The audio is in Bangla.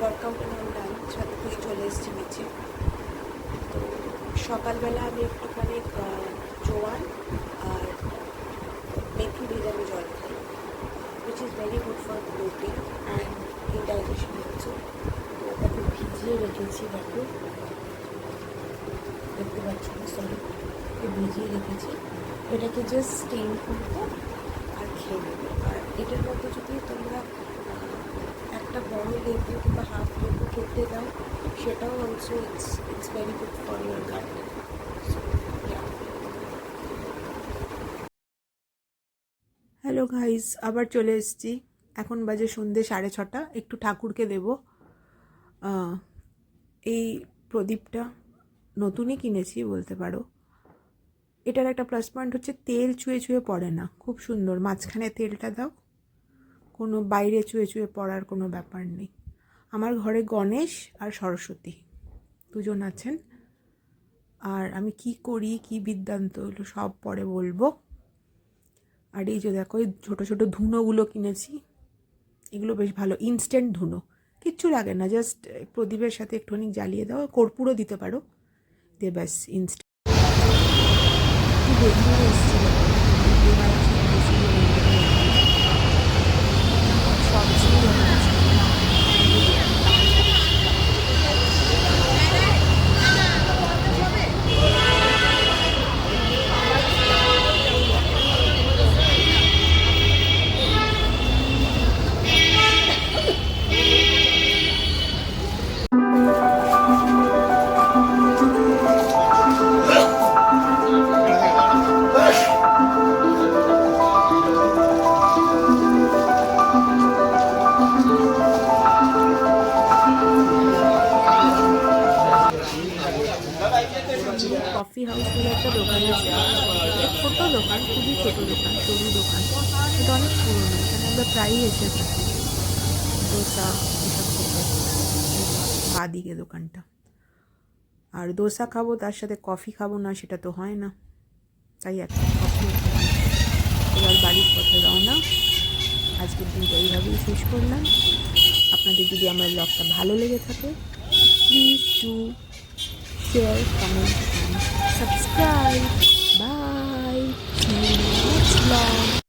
ওয়ার্কআউট ডান, ছাদে থেকে চলে এসেছি নিচে। তো সকালবেলা আমি একটুখানি জোয়ান আর মেথি ভেজানো জল খাই, which is very good for bloating and indigestion also. তো ওটাকে ভিজিয়ে রেখেছি, দেখতে পাচ্ছি না, সরি, ভিজিয়ে রেখেছি। এটাকে জাস্ট স্টেন করবো আর খেয়ে নেবো। আর এটার মধ্যে যদি তোমরা একটা বড় লেবু কিংবা হাফ লেবু খেতে দাও, সেটাও also it's very good for your gut. Hello guys, আবার চলে এসেছি। এখন বাজে সন্ধ্যে 6:30। একটু ঠাকুরকে দেব। এই প্রদীপটা নতুনই কিনেছি বলতে পারো। এটার একটা প্লাস পয়েন্ট হচ্ছে তেল চুয়ে চুয়ে পড়ে না, খুব সুন্দর। মাঝখানে তেলটা দাও, কোনো বাইরে চুয়ে চুয়ে পড়ার কোনো ব্যাপার নেই। আমার ঘরে গণেশ আর সরস্বতী দুজন আছেন। আর আমি কি করি, কি বৃত্তান্ত হলো সব পরে বলবো। আর এই যে দেখো, এই ছোটো ছোটো ধুনোগুলো কিনেছি, এগুলো বেশ ভালো, ইনস্ট্যান্ট ধুনো, কিচ্ছু লাগে না, জাস্ট প্রদীপের সাথে একটুখানি জ্বালিয়ে দাও, কর্পূরও দিতে পারো, দিয়ে ব্যাস ইনস্ট্যান্ট। কফি হাউস বলে একটা দোকান আছে, ছোটো দোকান, খুবই ছোটো দোকান, সরু দোকান, এটা অনেক পুরোনো। এখানে আমরা প্রায়ই এসে থাকি দোসা এসব খেতে। বা দিকে দোকানটা, আর দোসা খাবো তার সাথে কফি খাবো না, সেটা তো হয় না, তাই একটা কফি। এবার বাড়ির পথে রওনা। আজকের দিনটা এইভাবেই শেষ করলাম। আপনাদের যদি আমার ব্লগটা ভালো লেগে থাকে, please do share, comment and subscribe. Bye. See you next vlog.